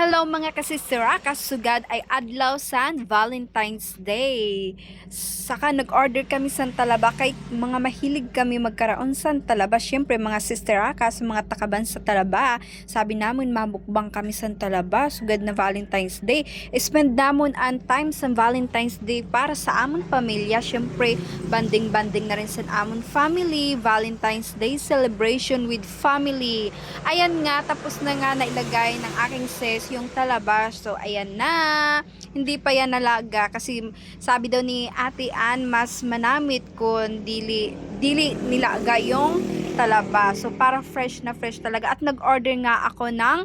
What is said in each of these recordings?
Hello mga kasisira, kasugad ay adlaw san Valentine's Day. Saka nag-order kami san talaba kay mga mahilig kami magkaraon san talaba. Syempre mga sistera kas mga takaban sa talaba. Sabi namin mabukbang kami san talaba sugad na Valentine's Day. Spend namon ang time sa Valentine's Day para sa amon pamilya. Syempre banding-banding na rin sa amon family. Valentine's Day celebration with family. Ayan nga, tapos na nga nailagay ng aking sis yung talaba. So, ayan na. Hindi pa yan nalaga kasi sabi daw ni Ate Ann, mas manamit kung dili nilaga yung talaba. So, para fresh na fresh talaga. At nag-order nga ako ng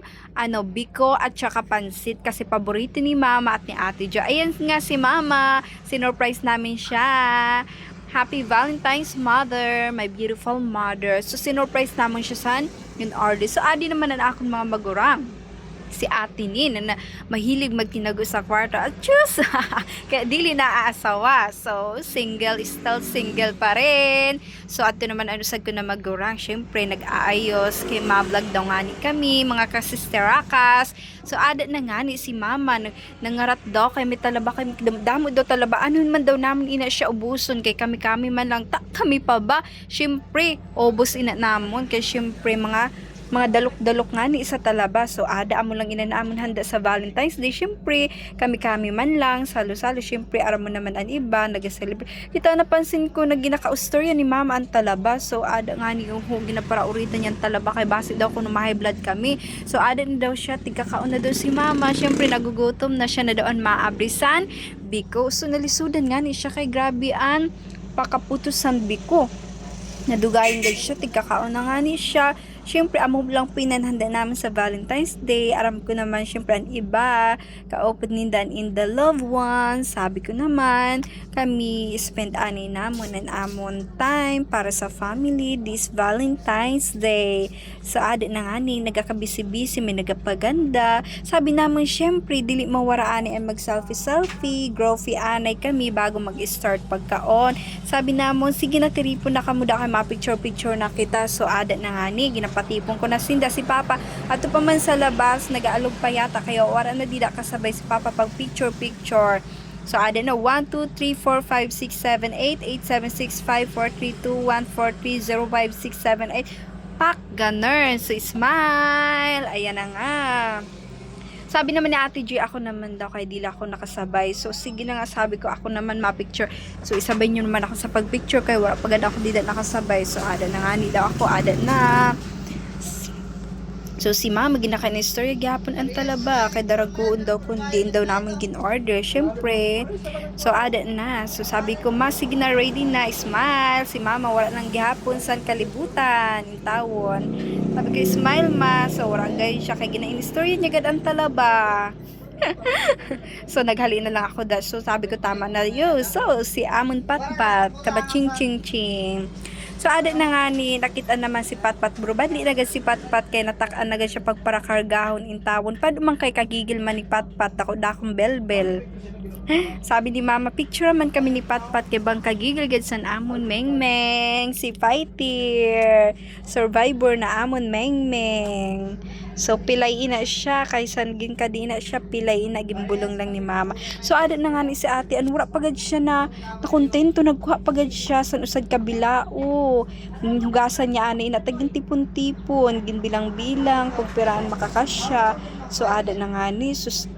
biko at saka pansit kasi paborito ni Mama at ni Ate Jo. Ayan nga si Mama. Sinurprise namin siya. Happy Valentine's Mother, my beautiful mother. So, sinurprise naman siya san in order. So, adi naman na akong mga magurang. Si Ate Nin na mahilig magtinago sa kwarto at tschüss, kaya dili na aasawa. So still single pa rin. So ato naman anusag ko na magurang, syempre nag-aayos kay ma-vlog daw nga ni kami mga kasisterakas. So adat na nga ni si Mama nangarat daw kay may talaba kay damo daw talaba, ano man daw namin ina siya ubuson kay kami man lang kami pa ba, syempre ubos ina namon kay syempre mga dalok-dalok nga ni isa talaba. So ada amo lang inanaamon handa sa Valentine's Day. Syempre kami man lang salo-salo. Syempre aram mo naman ang iba nag-celebrate. Kita napansin ko na ginaka-ustorya ni Mama ang talaba. So ada nga ni yung ginaparaulitan niyang talaba kay base daw kung high blood kami. So ada na daw siya tigkakaon na daw si Mama. Syempre nagugutom na siya na daw ang maabrisan biko. So nalisudan nga ni siya kay grabe an pakaputos san biko. Nadugayin din siya, tigkakaon na nga ni siya. Siyempre, amo lang pinanhanda namin sa Valentine's Day. Aram ko naman, siyempre, ang iba, kaupad nindan in the loved ones. Sabi ko naman, kami spend ani namon and amon time para sa family this Valentine's Day. So, adik na nga ni, nagkakabisi-bisi, may nagapaganda. Sabi naman, siyempre, dili mawaraani ay mag-selfie-selfie. Growfy anay kami bago mag-start pagkaon. Sabi naman, sige na, tiripon na kamuda kay ma-picture-picture na kita. So, adik na nga ni, patipong ko na sinda si Papa ato pa man sa labas nagaalog pa yata kaya wala na dida kasabay si Papa pag picture so ada na 1 2 3 4 5 6 7 8 8 7 6 5 4 3 2 1 4 3 0 5 6 7 8 pak ganun. So smile, ayan na nga. Sabi naman ni Ate G, ako naman daw kay dila ako nakasabay. So sige na nga, sabi ko ako naman ma-picture. So isabay nyo naman ako sa pag-picture kay wala pagad ako dida nakasabay. So ada na nga ni daw ako, ada na. So si Mama ginaka na istorya gyapon ang talaba kay daragoon daw kun din daw namin gin-order syempre. So ada na. So sabi ko, Ma sige na, ready na, smile. Si Mama wala nang gihapon san kalibutan in tawon. Sabi ko, smile Ma. So wala gay siya kay gina-istorya niya gad ang talaba. So naghali na lang ako da. So sabi ko tama na yo. So si Amon Patpat kaba ching ching ching. So ada na nga ni nakita naman si Patpat bro. Badli na si Patpat kay natakaan na siya pagparakargahon in tawon. Padumang kay kagigil man ni Patpat ako dakong belbel. Sabi ni Mama, picture man kami ni Patpat kay bang kagigil gid san amon Mengmeng si fighter. Survivor na amon Mengmeng. So pilay ina siya kay san gin kadina siya pilay ina gimbulong lang ni Mama. So ada na nga ni si Ate an wala pagad siya na kontento nagkuha pagad siya san usad kabilao. Hugasan niya ani ina tagin tipon-tipon ginbilang-bilang pagpiraan makakasya. So ada na nga ni sus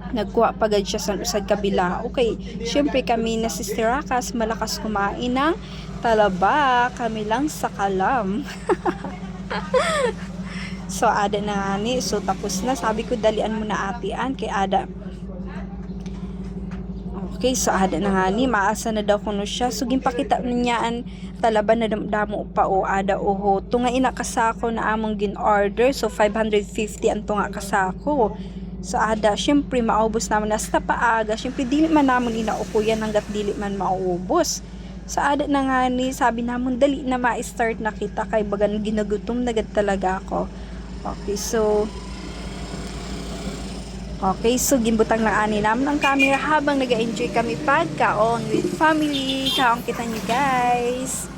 nagkuha pagad siya sa usad kabila. Okay, syempre kami na sisterakas malakas kumain ng talaba, kami lang sa kalam. So ada na nga ni, so tapos na, sabi ko dalian mo na atian kay ada. Okay, so ada na nga ni, maasa na daw kuno siya. So ginpakita niyaan talaba na damo pa o ada oho. Tunga ina kasako na among gin-order. So 550 ang tunga kasako. So ada, syempre maubos naman hasta paaga. Syempre dili man namon inaukuyan hanggat dili man maubos. So ada na nga ni, sabi namon dali na ma-start na kita kay bagan ginagutom na gad talaga ako. Okay, so ginbutang na ani naman ang camera habang nag-enjoy kami pagkaon with family. Kaong kita nyo guys.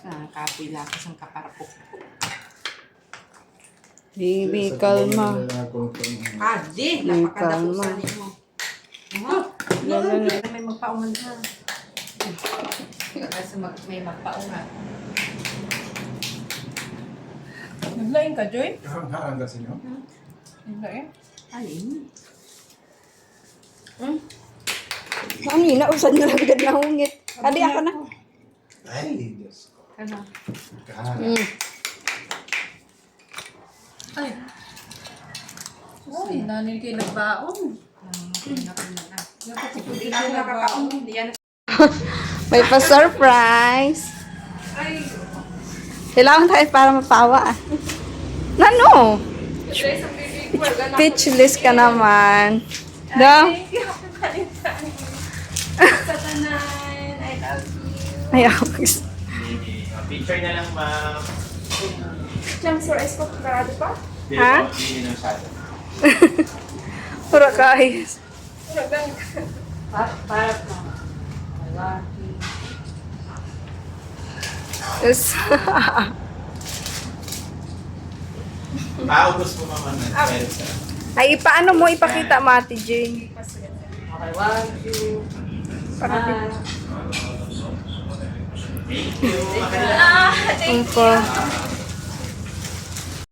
Kapoy lakas ang kaparapok. Baby, kalma. Adi, May napakadapusan kalma. mo. Lalo na. May magpaungan ha. Kasi may magpaungan. Naglaing ka, Joy? Hanggang sa inyo? Naglaing? Alin? Ano yun? Nausan nyo lang agad na hungit. Kadi ako na. Ay, Diyos ko. Ano? Kahanap. Ay. Uy, nanay kayo nagbaon. Hindi na ako nakakaon. Hindi yan. May pa-surprise. Kailangan tayo para mapawa. Nano? Speechless ka naman. No? Satanan, I love you. Ay, ako. Picture na lang, ma'am. Siyang sir, escopado pa? Ha? Hindi na masyado. Pura kahis. Para pa. Lalaki. Yes. Paubos mo, ma'am. Meron sa... Ay, paano mo ipakita mo, Ate Jane? Okay, 1, 2, Thank you. Thank you.